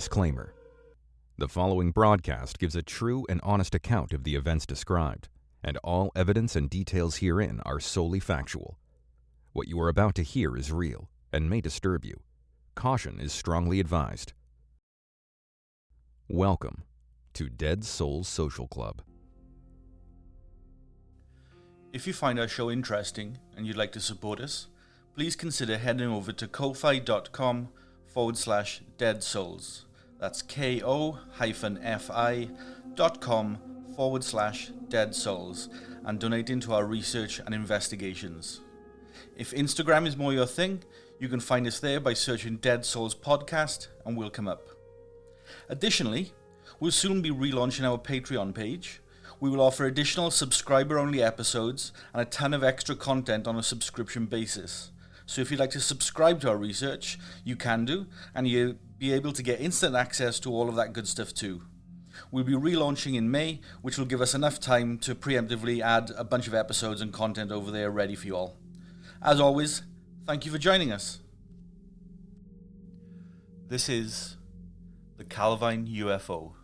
Disclaimer. The following broadcast gives a true and honest account of the events described, and all evidence and details herein are solely factual. What you are about to hear is real and may disturb you. Caution is strongly advised. Welcome to Dead Souls Social Club. If you find our show interesting and you'd like to support us, please consider heading over to ko-fi.com/deadsouls. That's ko-fi.com/deadsouls and donating to our research and investigations. If Instagram is more your thing, you can find us there by searching Dead Souls Podcast and we'll come up. Additionally, we'll soon be relaunching our Patreon page. We will offer additional subscriber-only episodes and a ton of extra content on a subscription basis. So if you'd like to subscribe to our research, you can do, and you'll be able to get instant access to all of that good stuff too. We'll be relaunching in May, which will give us enough time to preemptively add a bunch of episodes and content over there ready for you all. As always, thank you for joining us. This is the Calvine UFO.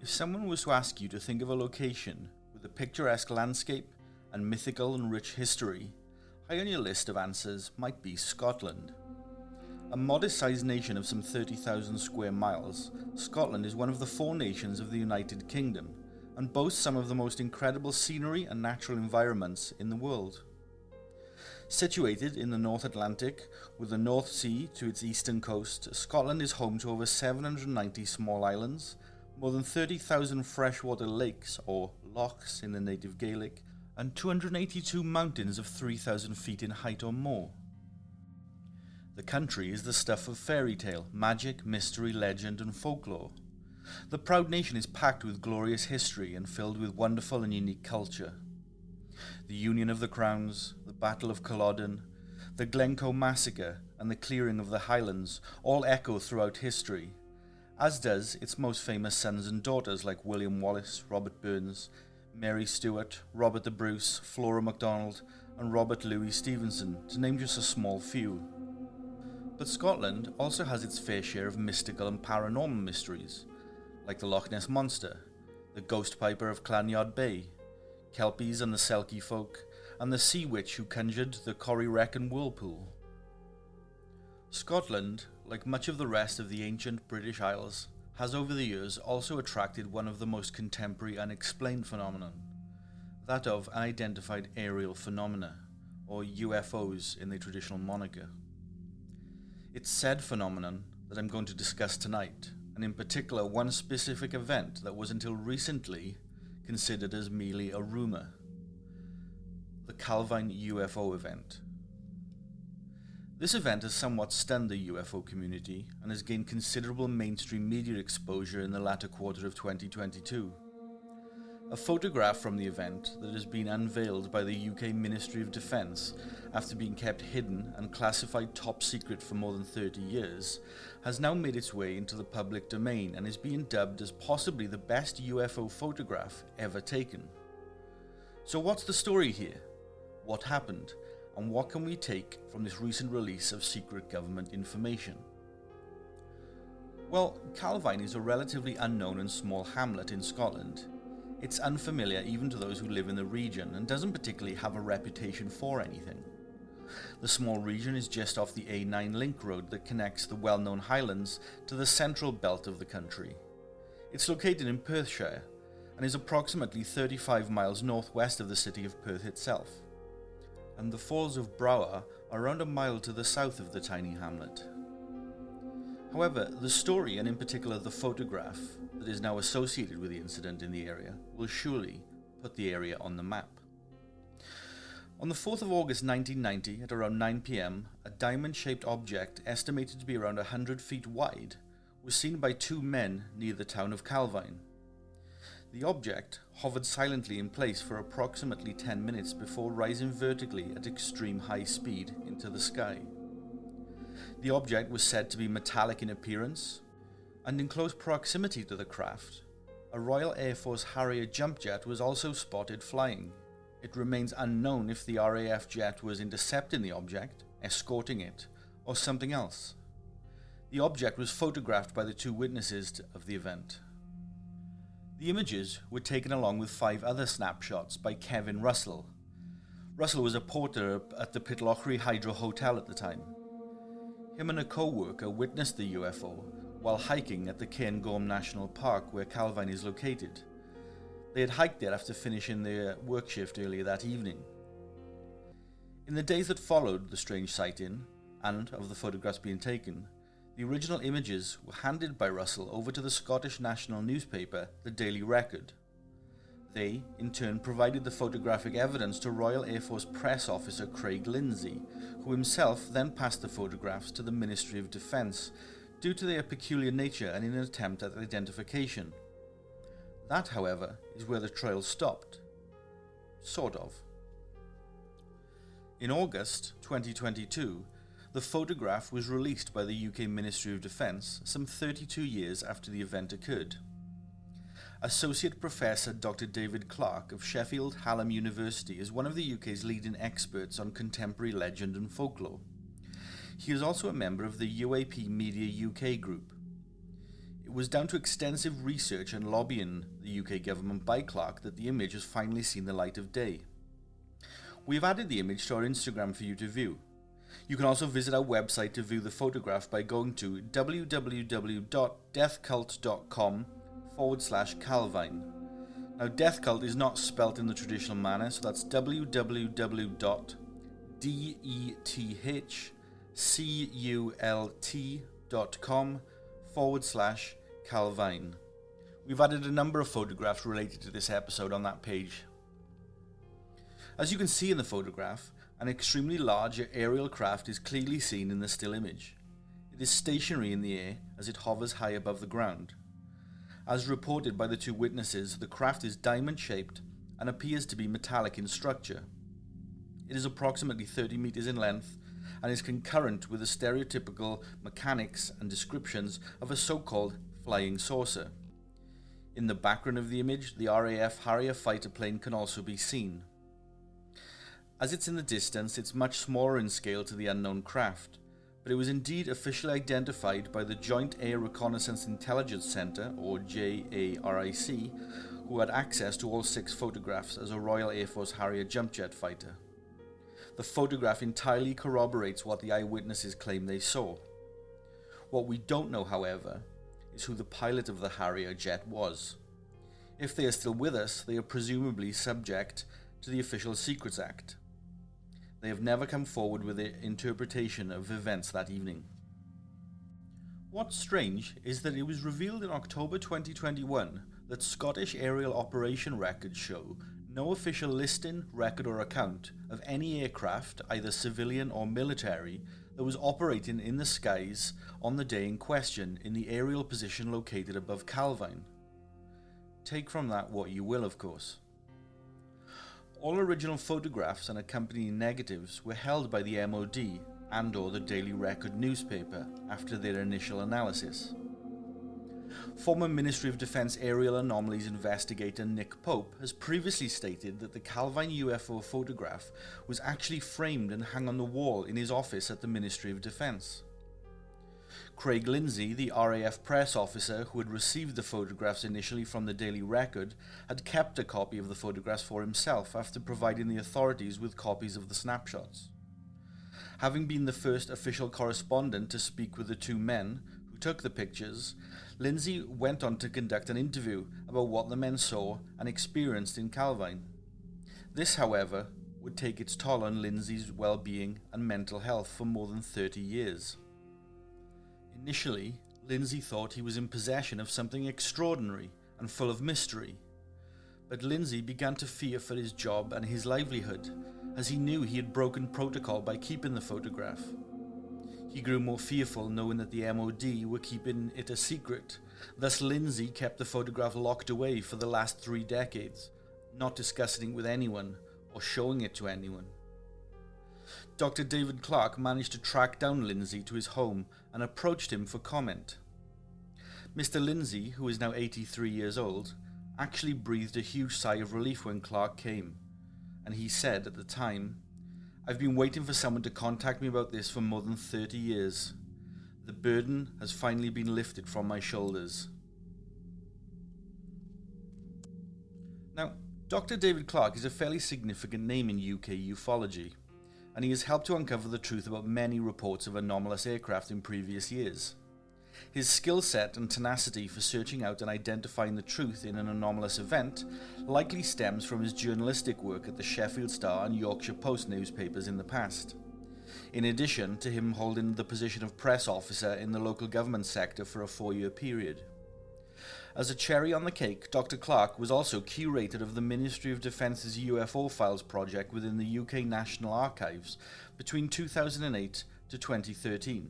If someone was to ask you to think of a location with a picturesque landscape and mythical and rich history, high on your list of answers might be Scotland. A modest-sized nation of some 30,000 square miles, Scotland is one of the 4 nations of the United Kingdom and boasts some of the most incredible scenery and natural environments in the world. Situated in the North Atlantic, with the North Sea to its eastern coast, Scotland is home to over 790 small islands, more than 30,000 freshwater lakes, or lochs in the native Gaelic, and 282 mountains of 3,000 feet in height or more. The country is the stuff of fairy tale, magic, mystery, legend, and folklore. The proud nation is packed with glorious history and filled with wonderful and unique culture. The Union of the Crowns, the Battle of Culloden, the Glencoe Massacre, and the clearing of the Highlands all echo throughout history, as does its most famous sons and daughters like William Wallace, Robert Burns, Mary Stuart, Robert the Bruce, Flora MacDonald, and Robert Louis Stevenson, to name just a small few. But Scotland also has its fair share of mystical and paranormal mysteries, like the Loch Ness Monster, the Ghost Piper of Clanyard Bay, Kelpies and the Selkie folk, and the Sea Witch who conjured the Corryrecken Whirlpool. Scotland, like much of the rest of the ancient British Isles, has over the years also attracted one of the most contemporary unexplained phenomenon, that of unidentified aerial phenomena, or UFOs in the traditional moniker. It's said phenomenon that I'm going to discuss tonight, and in particular one specific event that was until recently considered as merely a rumour: the Calvine UFO event. This event has somewhat stunned the UFO community and has gained considerable mainstream media exposure in the latter quarter of 2022. A photograph from the event that has been unveiled by the UK Ministry of Defence after being kept hidden and classified top secret for more than 30 years has now made its way into the public domain and is being dubbed as possibly the best UFO photograph ever taken. So what's the story here? What happened? And what can we take from this recent release of secret government information? Well, Calvine is a relatively unknown and small hamlet in Scotland. It's unfamiliar even to those who live in the region and doesn't particularly have a reputation for anything. The small region is just off the A9 link road that connects the well-known Highlands to the central belt of the country. It's located in Perthshire and is approximately 35 miles northwest of the city of Perth itself. And the Falls of Brouwer are around a mile to the south of the tiny hamlet. However, the story, and in particular the photograph that is now associated with the incident in the area, will surely put the area on the map. On the 4th of August 1990, at around 9 p.m, a diamond-shaped object estimated to be around 100 feet wide was seen by 2 men near the town of Calvine. The object hovered silently in place for approximately 10 minutes before rising vertically at extreme high speed into the sky. The object was said to be metallic in appearance, and in close proximity to the craft, a Royal Air Force Harrier jump jet was also spotted flying. It remains unknown if the RAF jet was intercepting the object, escorting it, or something else. The object was photographed by the two witnesses of the event. The images were taken along with 5 other snapshots by Kevin Russell. Russell was a porter at the Pitlochry Hydro Hotel at the time. Him and a co-worker witnessed the UFO while hiking at the Cairngorm National Park where Calvine is located. They had hiked there after finishing their work shift earlier that evening. In the days that followed the strange sighting, and of the photographs being taken, the original images were handed by Russell over to the Scottish national newspaper, the Daily Record. They, in turn, provided the photographic evidence to Royal Air Force Press Officer Craig Lindsay, who himself then passed the photographs to the Ministry of Defence due to their peculiar nature and in an attempt at identification. That, however, is where the trail stopped. Sort of. In August 2022, the photograph was released by the UK Ministry of Defence some 32 years after the event occurred. Associate Professor Dr. David Clarke of Sheffield Hallam University is one of the UK's leading experts on contemporary legend and folklore. He is also a member of the UAP Media UK group. It was down to extensive research and lobbying the UK government by Clarke that the image has finally seen the light of day. We have added the image to our Instagram for you to view. You can also visit our website to view the photograph by going to www.deathcult.com/Calvine. Now, Death Cult is not spelt in the traditional manner, so that's www.dethcult.com/Calvine. We've added a number of photographs related to this episode on that page. As you can see in the photograph, an extremely large aerial craft is clearly seen in the still image. It is stationary in the air as it hovers high above the ground. As reported by the two witnesses, the craft is diamond-shaped and appears to be metallic in structure. It is approximately 30 meters in length and is concurrent with the stereotypical mechanics and descriptions of a so-called flying saucer. In the background of the image, the RAF Harrier fighter plane can also be seen. As it's in the distance, it's much smaller in scale to the unknown craft, but it was indeed officially identified by the Joint Air Reconnaissance Intelligence Centre, or JARIC, who had access to all 6 photographs as a Royal Air Force Harrier jump jet fighter. The photograph entirely corroborates what the eyewitnesses claim they saw. What we don't know, however, is who the pilot of the Harrier jet was. If they are still with us, they are presumably subject to the Official Secrets Act. They have never come forward with their interpretation of events that evening. What's strange is that it was revealed in October 2021 that Scottish aerial operation records show no official listing, record or account of any aircraft, either civilian or military, that was operating in the skies on the day in question in the aerial position located above Calvine. Take from that what you will, of course. All original photographs and accompanying negatives were held by the MOD and/or the Daily Record newspaper after their initial analysis. Former Ministry of Defence aerial anomalies investigator Nick Pope has previously stated that the Calvine UFO photograph was actually framed and hung on the wall in his office at the Ministry of Defence. Craig Lindsay, the RAF press officer who had received the photographs initially from the Daily Record, had kept a copy of the photographs for himself after providing the authorities with copies of the snapshots. Having been the first official correspondent to speak with the two men who took the pictures, Lindsay went on to conduct an interview about what the men saw and experienced in Calvine. This, however, would take its toll on Lindsay's well-being and mental health for more than 30 years. Initially, Lindsay thought he was in possession of something extraordinary and full of mystery, but Lindsay began to fear for his job and his livelihood, as he knew he had broken protocol by keeping the photograph. He grew more fearful knowing that the MOD were keeping it a secret, thus Lindsay kept the photograph locked away for the last 3 decades, not discussing it with anyone or showing it to anyone. Dr. David Clarke managed to track down Lindsay to his home and approached him for comment. Mr. Lindsay, who is now 83 years old, actually breathed a huge sigh of relief when Clarke came, and he said at the time, "I've been waiting for someone to contact me about this for more than 30 years. The burden has finally been lifted from my shoulders. Now, Dr. David Clarke is a fairly significant name in UK ufology, and he has helped to uncover the truth about many reports of anomalous aircraft in previous years. His skill set and tenacity for searching out and identifying the truth in an anomalous event likely stems from his journalistic work at the Sheffield Star and Yorkshire Post newspapers in the past, in addition to him holding the position of press officer in the local government sector for a 4-year period. As a cherry on the cake, Dr. Clarke was also curator of the Ministry of Defence's UFO Files project within the UK National Archives between 2008 to 2013,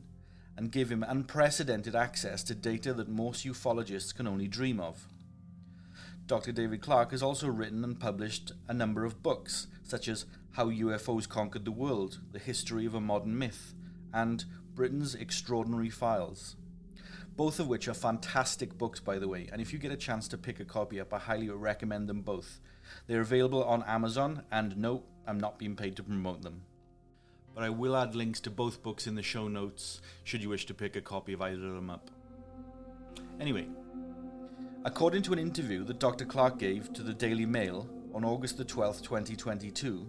and gave him unprecedented access to data that most ufologists can only dream of. Dr. David Clarke has also written and published a number of books, such as How UFOs Conquered the World, The History of a Modern Myth, and Britain's Extraordinary Files. Both of which are fantastic books, by the way, and if you get a chance to pick a copy up, I highly recommend them both. They're available on Amazon, and no, I'm not being paid to promote them. But I will add links to both books in the show notes, should you wish to pick a copy of either of them up. Anyway, according to an interview that Dr. Clarke gave to the Daily Mail on August the 12th, 2022,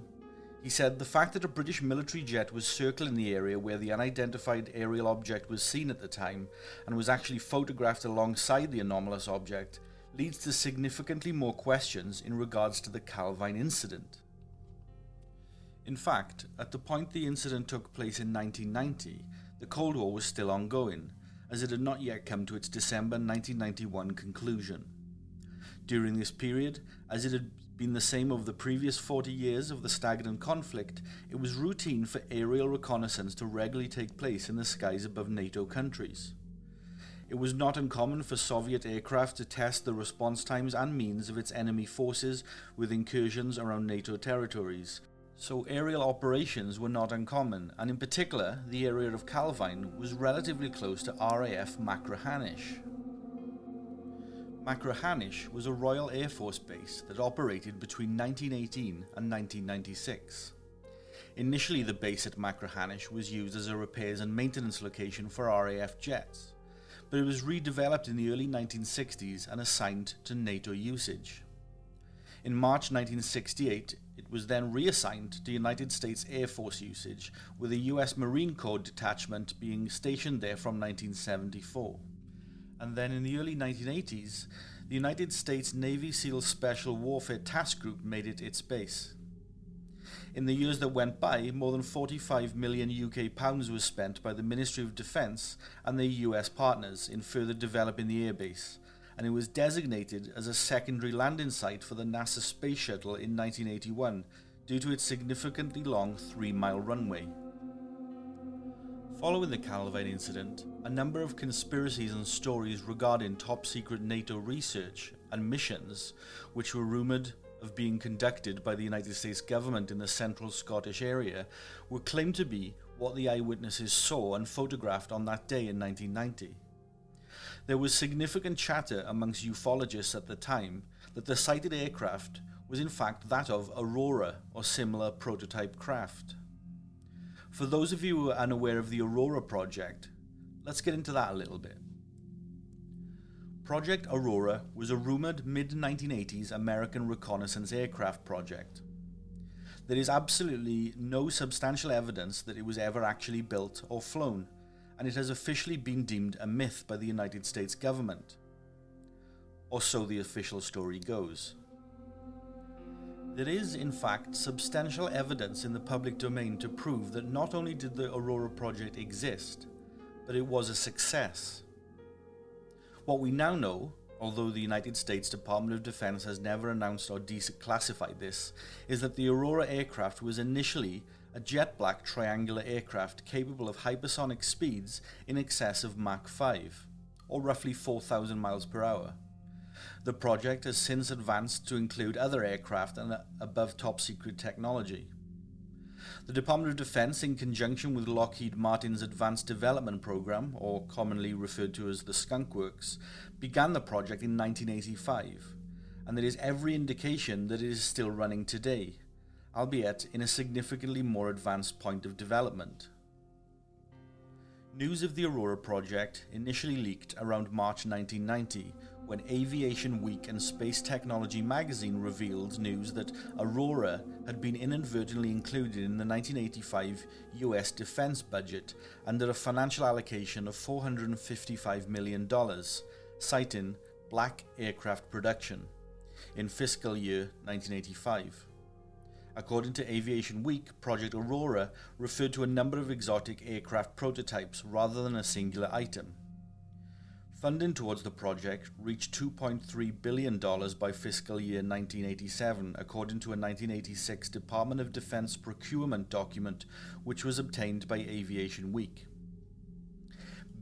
he said the fact that a British military jet was circling the area where the unidentified aerial object was seen at the time and was actually photographed alongside the anomalous object leads to significantly more questions in regards to the Calvine incident. In fact, at the point the incident took place in 1990, the Cold War was still ongoing, as it had not yet come to its December 1991 conclusion. During this period, as it had been the same over the previous 40 years of the stagnant conflict, it was routine for aerial reconnaissance to regularly take place in the skies above NATO countries. It was not uncommon for Soviet aircraft to test the response times and means of its enemy forces with incursions around NATO territories, so aerial operations were not uncommon, and in particular, the area of Calvine was relatively close to RAF Machrihanish. Machrihanish was a Royal Air Force base that operated between 1918 and 1996. Initially, the base at Machrihanish was used as a repairs and maintenance location for RAF jets, but it was redeveloped in the early 1960s and assigned to NATO usage. In March 1968, it was then reassigned to United States Air Force usage, with a US Marine Corps detachment being stationed there from 1974. And then in the early 1980s, the United States Navy SEAL Special Warfare Task Group made it its base. In the years that went by, more than £45 million UK was spent by the Ministry of Defence and their US partners in further developing the airbase, and it was designated as a secondary landing site for the NASA Space Shuttle in 1981 due to its significantly long 3-mile runway. Following the Calvine incident, a number of conspiracies and stories regarding top-secret NATO research and missions, which were rumoured of being conducted by the United States government in the central Scottish area, were claimed to be what the eyewitnesses saw and photographed on that day in 1990. There was significant chatter amongst ufologists at the time that the sighted aircraft was in fact that of Aurora or similar prototype craft. For those of you who are unaware of the Aurora project, let's get into that a little bit. Project Aurora was a rumoured mid-1980s American reconnaissance aircraft project. There is absolutely no substantial evidence that it was ever actually built or flown, and it has officially been deemed a myth by the United States government. Or so the official story goes. There is, in fact, substantial evidence in the public domain to prove that not only did the Aurora project exist, but it was a success. What we now know, although the United States Department of Defense has never announced or declassified this, is that the Aurora aircraft was initially a jet-black triangular aircraft capable of hypersonic speeds in excess of Mach 5, or roughly 4,000 miles per hour. The project has since advanced to include other aircraft and above top-secret technology. The Department of Defense, in conjunction with Lockheed Martin's Advanced Development Program, or commonly referred to as the Skunk Works, began the project in 1985, and there is every indication that it is still running today, albeit in a significantly more advanced point of development. News of the Aurora project initially leaked around March 1990, when Aviation Week and Space Technology magazine revealed news that Aurora had been inadvertently included in the 1985 US defense budget under a financial allocation of $455 million, citing black aircraft production in fiscal year 1985. According to Aviation Week, Project Aurora referred to a number of exotic aircraft prototypes rather than a singular item. Funding towards the project reached $2.3 billion by fiscal year 1987, according to a 1986 Department of Defense procurement document which was obtained by Aviation Week.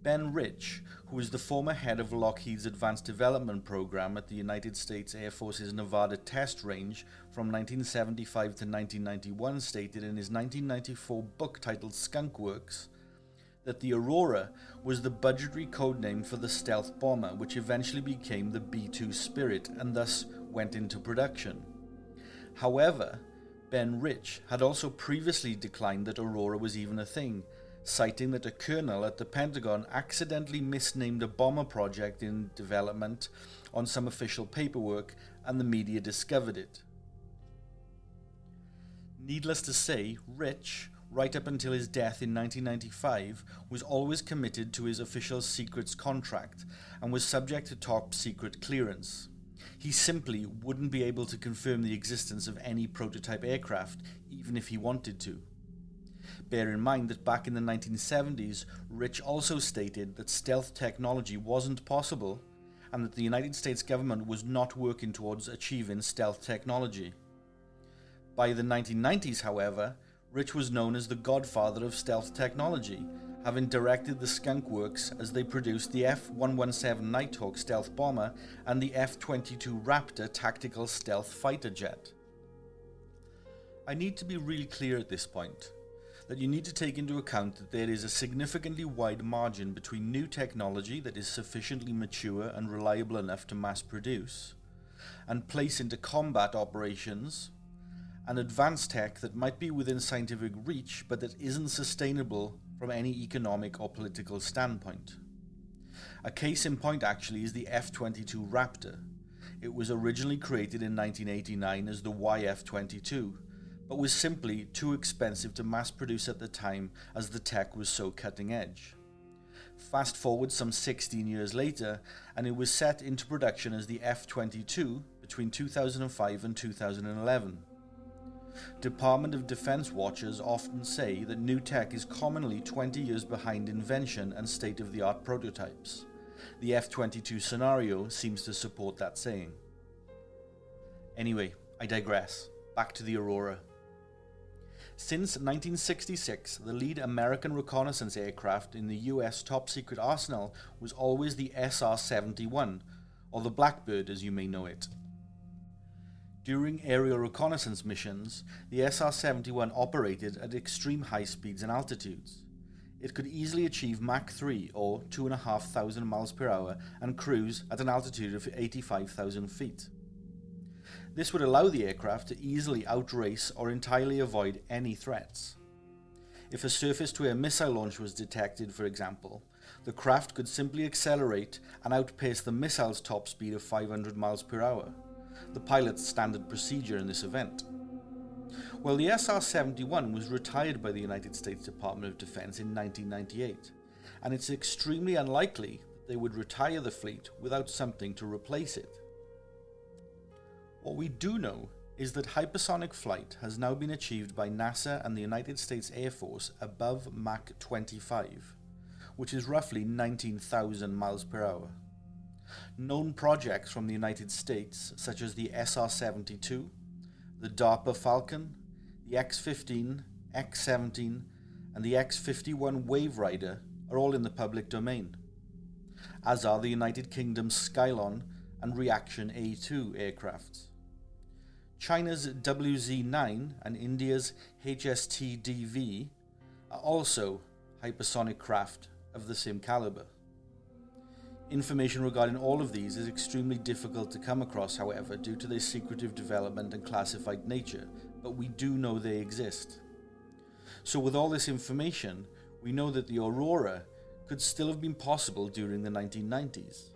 Ben Rich, who was the former head of Lockheed's Advanced Development Program at the United States Air Force's Nevada Test Range from 1975 to 1991, stated in his 1994 book titled Skunk Works that the Aurora was the budgetary codename for the stealth bomber, which eventually became the B-2 Spirit and thus went into production. However, Ben Rich had also previously declined that Aurora was even a thing, citing that a colonel at the Pentagon accidentally misnamed a bomber project in development on some official paperwork and the media discovered it. Needless to say, Rich, right up until his death in 1995, was always committed to his official secrets contract and was subject to top secret clearance. He simply wouldn't be able to confirm the existence of any prototype aircraft, even if he wanted to. Bear in mind that back in the 1970s, Rich also stated that stealth technology wasn't possible and that the United States government was not working towards achieving stealth technology. By the 1990s, however, Rich was known as the godfather of stealth technology, having directed the Skunk Works as they produced the F-117 Nighthawk stealth bomber and the F-22 Raptor tactical stealth fighter jet. I need to be really clear at this point that you need to take into account that there is a significantly wide margin between new technology that is sufficiently mature and reliable enough to mass produce, and place into combat operations, and advanced tech that might be within scientific reach but that isn't sustainable from any economic or political standpoint. A case in point actually is the F-22 Raptor. It was originally created in 1989 as the YF-22, but was simply too expensive to mass produce at the time as the tech was so cutting edge. Fast forward some 16 years later, and it was set into production as the F-22 between 2005 and 2011. Department of Defense watchers often say that new tech is commonly 20 years behind invention and state-of-the-art prototypes. The F-22 scenario seems to support that saying. Anyway, I digress. Back to the Aurora. Since 1966, the lead American reconnaissance aircraft in the US top-secret arsenal was always the SR-71, or the Blackbird as you may know it. During aerial reconnaissance missions, the SR-71 operated at extreme high speeds and altitudes. It could easily achieve Mach 3 or 2,500 miles per hour and cruise at an altitude of 85,000 feet. This would allow the aircraft to easily outrace or entirely avoid any threats. If a surface-to-air missile launch was detected, for example, the craft could simply accelerate and outpace the missile's top speed of 500 miles per hour, the pilot's standard procedure in this event. Well, the SR-71 was retired by the United States Department of Defense in 1998, and it's extremely unlikely that they would retire the fleet without something to replace it. What we do know is that hypersonic flight has now been achieved by NASA and the United States Air Force above Mach 25, which is roughly 19,000 miles per hour. Known projects from the United States, such as the SR-72, the DARPA Falcon, the X-15, X-17, and the X-51 Wave Rider, are all in the public domain, as are the United Kingdom's Skylon and Reaction A2 aircrafts. China's WZ-9 and India's HST-DV are also hypersonic craft of the same caliber. Information regarding all of these is extremely difficult to come across, however, due to their secretive development and classified nature, but we do know they exist. So with all this information, we know that the Aurora could still have been possible during the 1990s.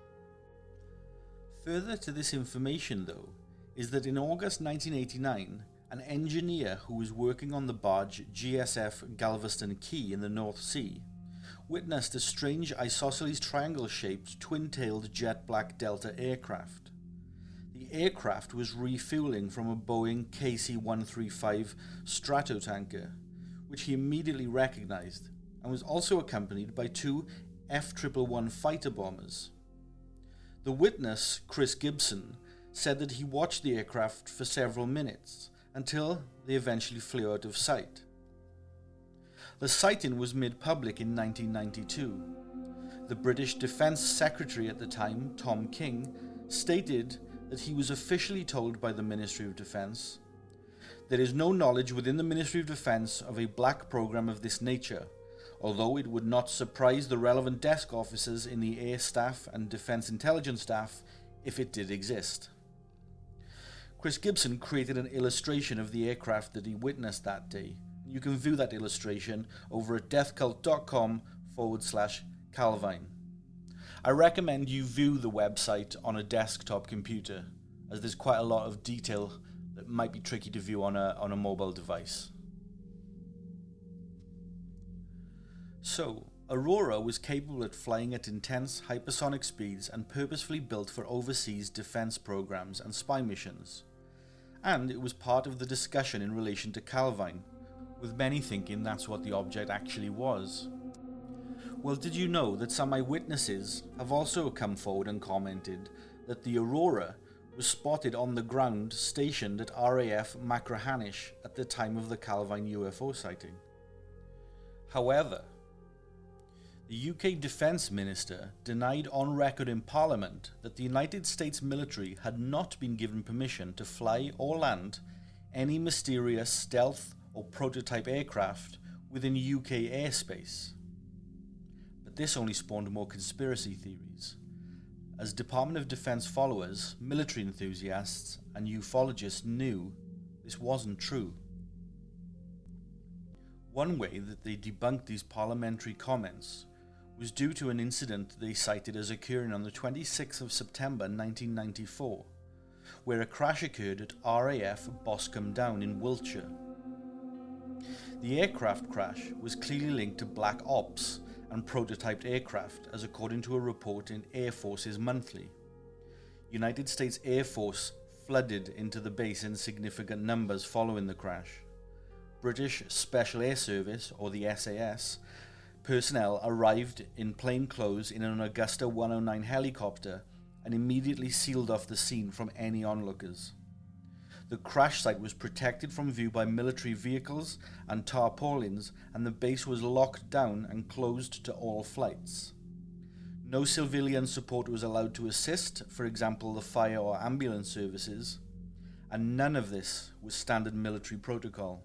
Further to this information, though, is that in August 1989, an engineer who was working on the barge GSF Galveston Key in the North Sea witnessed a strange isosceles triangle-shaped twin-tailed jet black Delta aircraft. The aircraft was refueling from a Boeing KC-135 Stratotanker, which he immediately recognized, and was also accompanied by two F-111 fighter bombers. The witness, Chris Gibson, said that he watched the aircraft for several minutes until they eventually flew out of sight. The sighting was made public in 1992. The British Defence Secretary at the time, Tom King, stated that he was officially told by the Ministry of Defence, "There is no knowledge within the Ministry of Defence of a black program of this nature, although it would not surprise the relevant desk officers in the Air Staff and Defence Intelligence Staff if it did exist." Chris Gibson created an illustration of the aircraft that he witnessed that day. You can view that illustration over at deathcult.com/Calvine. I recommend you view the website on a desktop computer, as there's quite a lot of detail that might be tricky to view on a mobile device. So, Aurora was capable of flying at intense hypersonic speeds and purposefully built for overseas defense programs and spy missions. And it was part of the discussion in relation to Calvine, with many thinking that's what the object actually was. Well, did you know that some eyewitnesses have also come forward and commented that the Aurora was spotted on the ground stationed at RAF Machrihanish at the time of the Calvine UFO sighting? However, the UK Defence Minister denied on record in Parliament that the United States military had not been given permission to fly or land any mysterious stealth or prototype aircraft within UK airspace. But this only spawned more conspiracy theories, as Department of Defence followers, military enthusiasts, and ufologists knew this wasn't true. One way that they debunked these parliamentary comments was due to an incident they cited as occurring on the 26th of September 1994, where a crash occurred at RAF Boscombe Down in Wiltshire. The aircraft crash was clearly linked to black ops and prototyped aircraft, as according to a report in Air Forces Monthly. United States Air Force flooded into the base in significant numbers following the crash. British Special Air Service, or the SAS, personnel arrived in plain clothes in an Augusta 109 helicopter and immediately sealed off the scene from any onlookers. The crash site was protected from view by military vehicles and tarpaulins, and the base was locked down and closed to all flights. No civilian support was allowed to assist, for example the fire or ambulance services, and none of this was standard military protocol.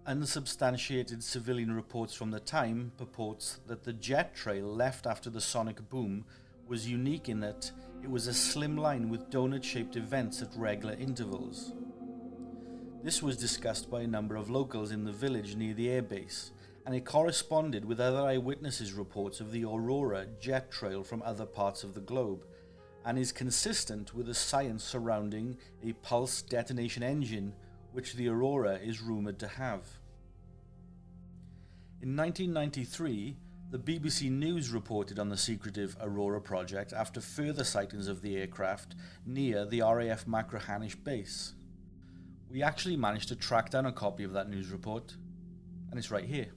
Unsubstantiated civilian reports from the time purports that the jet trail left after the sonic boom was unique in that it was a slim line with donut-shaped events at regular intervals. This was discussed by a number of locals in the village near the airbase, and it corresponded with other eyewitnesses' reports of the Aurora jet trail from other parts of the globe, and is consistent with the science surrounding a pulse detonation engine which the Aurora is rumoured to have. In 1993, the BBC News reported on the secretive Aurora project after further sightings of the aircraft near the RAF Machrihanish base. We actually managed to track down a copy of that news report, and it's right here.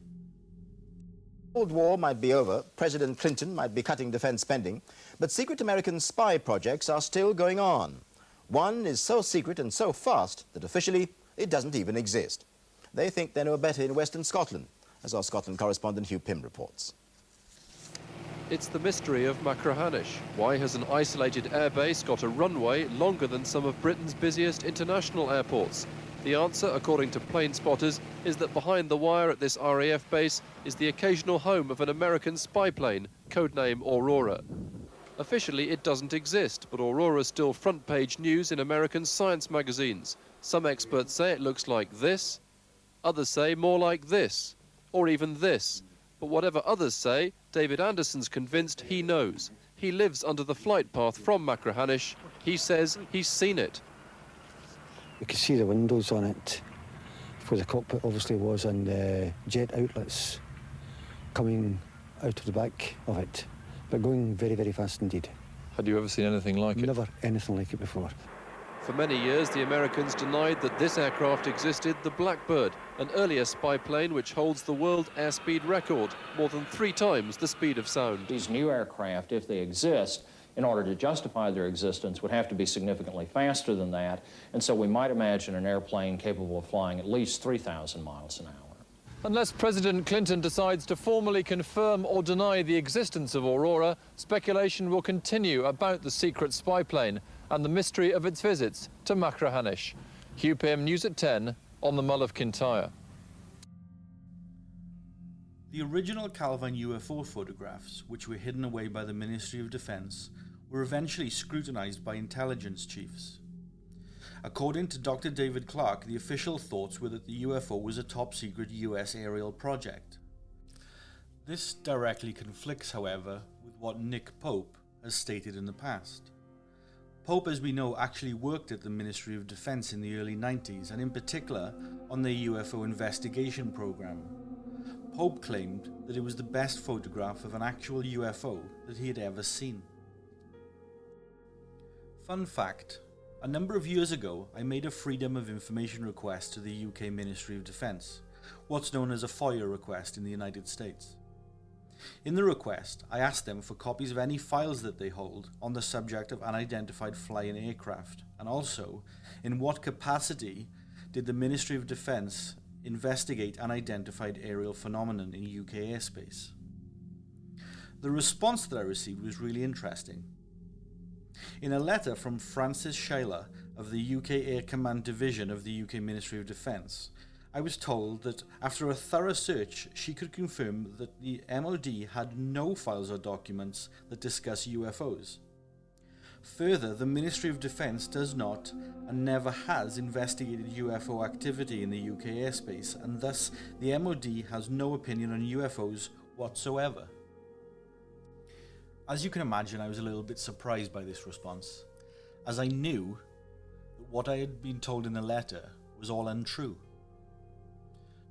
The Cold War might be over, President Clinton might be cutting defense spending, but secret American spy projects are still going on. One is so secret and so fast that officially it doesn't even exist. They think they know better in Western Scotland, as our Scotland correspondent Hugh Pym reports. It's the mystery of Machrihanish. Why has an isolated airbase got a runway longer than some of Britain's busiest international airports? The answer, according to plane spotters, is that behind the wire at this RAF base is the occasional home of an American spy plane, codename Aurora. Officially, it doesn't exist, but Aurora's still front-page news in American science magazines. Some experts say it looks like this, others say more like this, or even this. But whatever others say, David Anderson's convinced he knows. He lives under the flight path from Machrihanish. He says he's seen it. You could see the windows on it, where the cockpit obviously was, and jet outlets coming out of the back of it, but going very, very fast indeed. Had you ever seen anything like it? Never anything like it before. For many years, the Americans denied that this aircraft existed, the Blackbird, an earlier spy plane which holds the world airspeed record, more than 3 times the speed of sound. These new aircraft, if they exist, in order to justify their existence, would have to be significantly faster than that, and so we might imagine an airplane capable of flying at least 3,000 miles an hour. Unless President Clinton decides to formally confirm or deny the existence of Aurora, speculation will continue about the secret spy plane and the mystery of its visits to Machrihanish. QPM News at 10 on the Mull of Kintyre. The original Calvine UFO photographs, which were hidden away by the Ministry of Defense, were eventually scrutinized by intelligence chiefs. According to Dr. David Clarke, the official thoughts were that the UFO was a top-secret US aerial project. This directly conflicts, however, with what Nick Pope has stated in the past. Pope, as we know, actually worked at the Ministry of Defense in the early 90s, and in particular on their UFO investigation program. Pope claimed that it was the best photograph of an actual UFO that he had ever seen. Fun fact: a number of years ago, I made a Freedom of Information request to the UK Ministry of Defence, what's known as a FOIA request in the United States. In the request, I asked them for copies of any files that they hold on the subject of unidentified flying aircraft, and also, in what capacity did the Ministry of Defence investigate unidentified aerial phenomenon in UK airspace. The response that I received was really interesting. In a letter from Frances Shaler of the UK Air Command Division of the UK Ministry of Defence, I was told that after a thorough search, she could confirm that the MOD had no files or documents that discuss UFOs. Further, the Ministry of Defence does not and never has investigated UFO activity in the UK airspace, and thus the MOD has no opinion on UFOs whatsoever. As you can imagine, I was a little bit surprised by this response, as I knew that what I had been told in the letter was all untrue.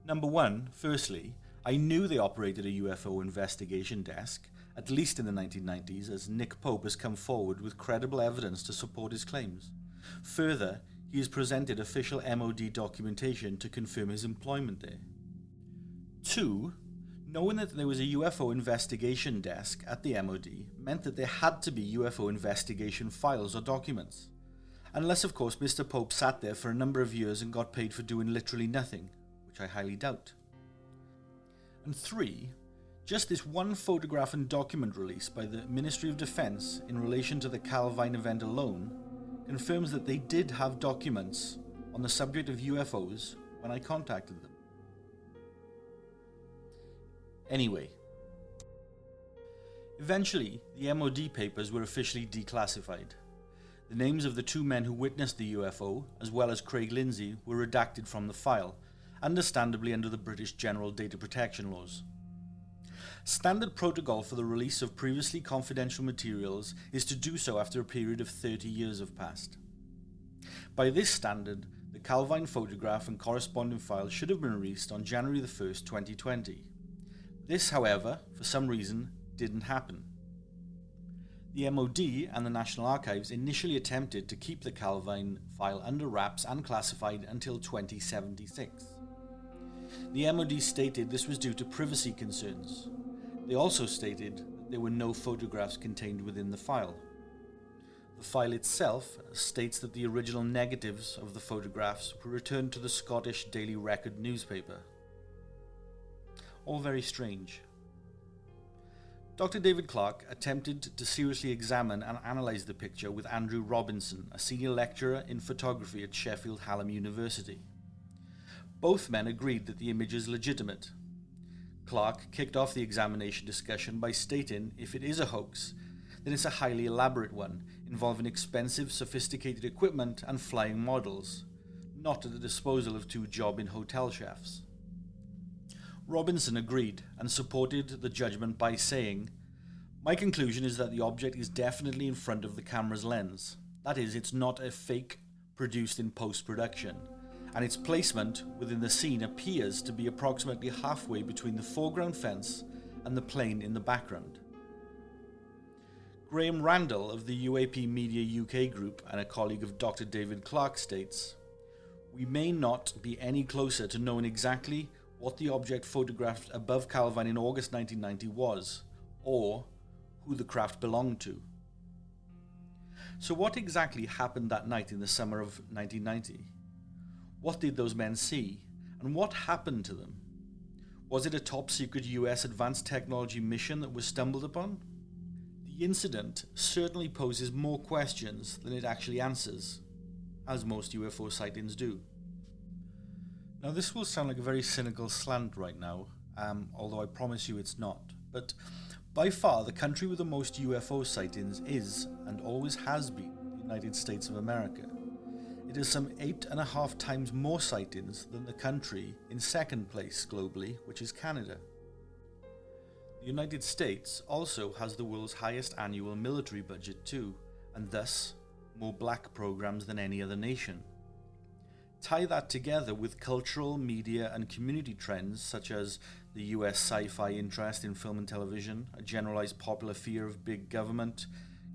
Number one, firstly, I knew they operated a UFO investigation desk, at least in the 1990s, as Nick Pope has come forward with credible evidence to support his claims. Further, he has presented official MOD documentation to confirm his employment there. 2. Knowing that there was a UFO investigation desk at the MOD meant that there had to be UFO investigation files or documents. Unless, of course, Mr. Pope sat there for a number of years and got paid for doing literally nothing, which I highly doubt. And 3. Just this one photograph and document release by the Ministry of Defence in relation to the Calvine event alone confirms that they did have documents on the subject of UFOs when I contacted them. Anyway, eventually the MOD papers were officially declassified. The names of the 2 men who witnessed the UFO, as well as Craig Lindsay, were redacted from the file, understandably under the British General Data Protection Laws. Standard protocol for the release of previously confidential materials is to do so after a period of 30 years have passed. By this standard, the Calvine photograph and corresponding file should have been released on January the 1st, 2020. This, however, for some reason, didn't happen. The MOD and the National Archives initially attempted to keep the Calvine file under wraps and classified until 2076. The MOD stated this was due to privacy concerns. They also stated that there were no photographs contained within the file. The file itself states that the original negatives of the photographs were returned to the Scottish Daily Record newspaper. All very strange. Dr. David Clarke attempted to seriously examine and analyse the picture with Andrew Robinson, a senior lecturer in photography at Sheffield Hallam University. Both men agreed that the image is legitimate. Clarke kicked off the examination discussion by stating if it is a hoax, then it's a highly elaborate one, involving expensive, sophisticated equipment and flying models, not at the disposal of 2 jobbing hotel chefs. Robinson agreed and supported the judgment by saying, "My conclusion is that the object is definitely in front of the camera's lens. That is, it's not a fake produced in post-production, and its placement within the scene appears to be approximately halfway between the foreground fence and the plane in the background." Graham Randall of the UAP Media UK group and a colleague of Dr. David Clarke states, "We may not be any closer to knowing exactly what the object photographed above Calvine in August 1990 was, or who the craft belonged to." So what exactly happened that night in the summer of 1990? What did those men see, and what happened to them? Was it a top-secret US advanced technology mission that was stumbled upon? The incident certainly poses more questions than it actually answers, as most UFO sightings do. Now, this will sound like a very cynical slant right now, although I promise you it's not. But by far, the country with the most UFO sightings is, and always has been, the United States of America. It has some 8.5 times more sightings than the country in second place globally, which is Canada. The United States also has the world's highest annual military budget too, and thus more black programs than any other nation. Tie that together with cultural, media and community trends such as the US sci-fi interest in film and television, a generalized popular fear of big government,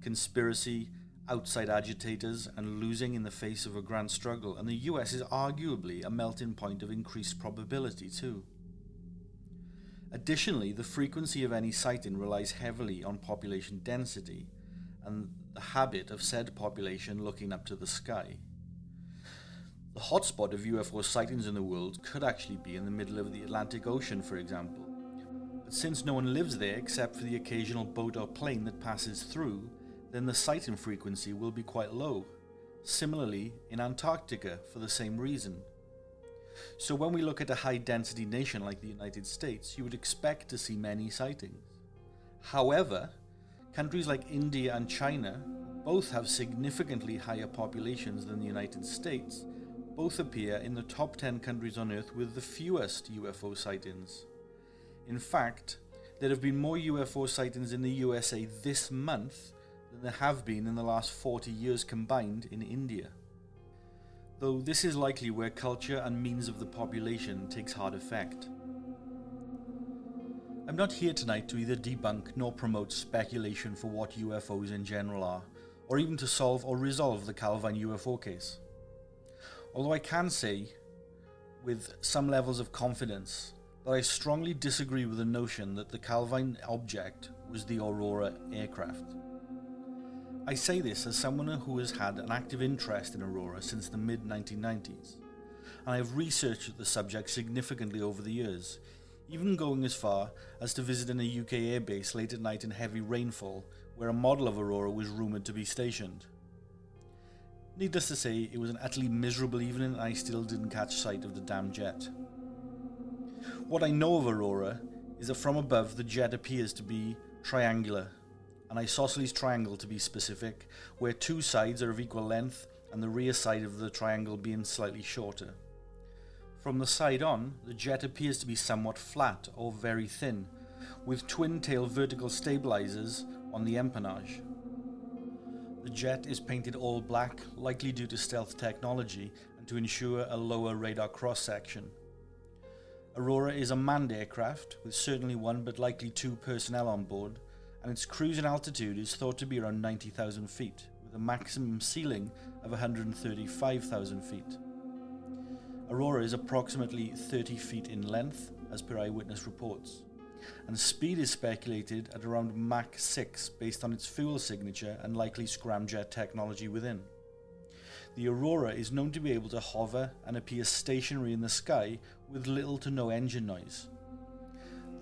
conspiracy, outside agitators and losing in the face of a grand struggle, and the US is arguably a melting point of increased probability too. Additionally, the frequency of any sighting relies heavily on population density and the habit of said population looking up to the sky. The hotspot of UFO sightings in the world could actually be in the middle of the Atlantic Ocean, for example. But since no one lives there except for the occasional boat or plane that passes through, then the sighting frequency will be quite low. Similarly, in Antarctica, for the same reason. So when we look at a high-density nation like the United States, you would expect to see many sightings. However, countries like India and China both have significantly higher populations than the United States. Both appear in the top 10 countries on Earth with the fewest UFO sightings. In fact, there have been more UFO sightings in the USA this month than there have been in the last 40 years combined in India. Though this is likely where culture and means of the population takes hard effect. I'm not here tonight to either debunk nor promote speculation for what UFOs in general are, or even to solve or resolve the Calvine UFO case. Although I can say, with some levels of confidence, that I strongly disagree with the notion that the Calvine object was the Aurora aircraft. I say this as someone who has had an active interest in Aurora since the mid-1990s, and I have researched the subject significantly over the years, even going as far as to visit in a UK airbase late at night in heavy rainfall, where a model of Aurora was rumoured to be stationed. Needless to say, it was an utterly miserable evening and I still didn't catch sight of the damn jet. What I know of Aurora is that from above the jet appears to be triangular, an isosceles triangle to be specific, where two sides are of equal length and the rear side of the triangle being slightly shorter. From the side on, the jet appears to be somewhat flat or very thin, with twin-tail vertical stabilizers on the empennage. The jet is painted all black, likely due to stealth technology and to ensure a lower radar cross-section. Aurora is a manned aircraft, with certainly one but likely two personnel on board, and its cruising altitude is thought to be around 90,000 feet, with a maximum ceiling of 135,000 feet. Aurora is approximately 30 feet in length, as per eyewitness reports, and speed is speculated at around Mach 6 based on its fuel signature and likely scramjet technology within. The Aurora is known to be able to hover and appear stationary in the sky with little to no engine noise.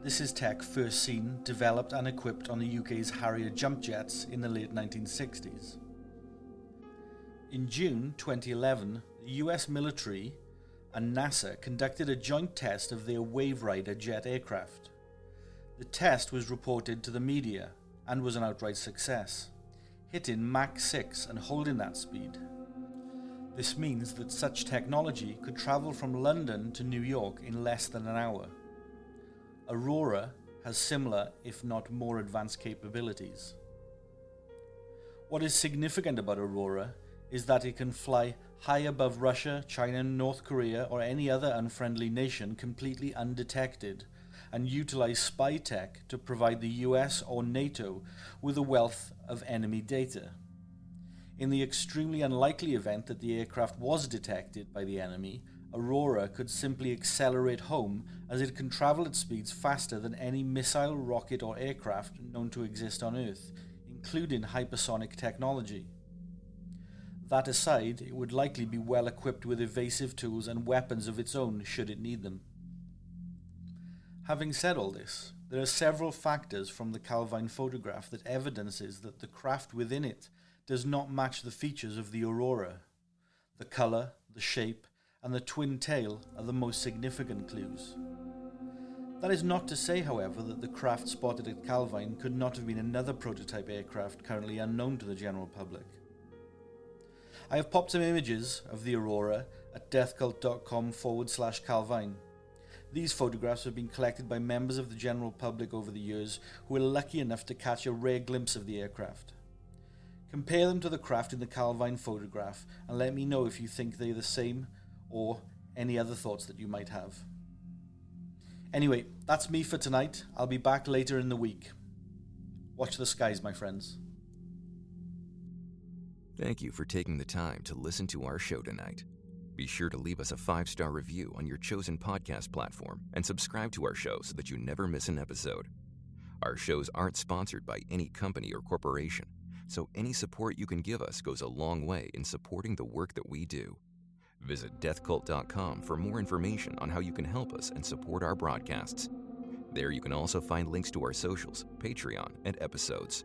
This is tech first seen, developed and equipped on the UK's Harrier jump jets in the late 1960s. In June 2011, the US military and NASA conducted a joint test of their Wave Rider jet aircraft. The test was reported to the media and was an outright success, hitting Mach 6 and holding that speed. This means that such technology could travel from London to New York in less than an hour. Aurora has similar, if not more advanced capabilities. What is significant about Aurora is that it can fly high above Russia, China, North Korea, or any other unfriendly nation completely undetected, and utilize spy tech to provide the US or NATO with a wealth of enemy data. In the extremely unlikely event that the aircraft was detected by the enemy, Aurora could simply accelerate home, as it can travel at speeds faster than any missile, rocket, or aircraft known to exist on Earth, including hypersonic technology. That aside, it would likely be well equipped with evasive tools and weapons of its own should it need them. Having said all this, there are several factors from the Calvine photograph that evidences that the craft within it does not match the features of the Aurora. The colour, the shape, and the twin tail are the most significant clues. That is not to say, however, that the craft spotted at Calvine could not have been another prototype aircraft currently unknown to the general public. I have popped some images of the Aurora at deathcult.com/Calvine. These photographs have been collected by members of the general public over the years who were lucky enough to catch a rare glimpse of the aircraft. Compare them to the craft in the Calvine photograph and let me know if you think they're the same or any other thoughts that you might have. Anyway, that's me for tonight. I'll be back later in the week. Watch the skies, my friends. Thank you for taking the time to listen to our show tonight. Be sure to leave us a 5-star review on your chosen podcast platform and subscribe to our show so that you never miss an episode. Our shows aren't sponsored by any company or corporation, so any support you can give us goes a long way in supporting the work that we do. Visit deathcult.com for more information on how you can help us and support our broadcasts. There you can also find links to our socials, Patreon, and episodes.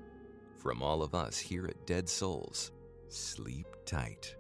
From all of us here at Dead Souls, sleep tight.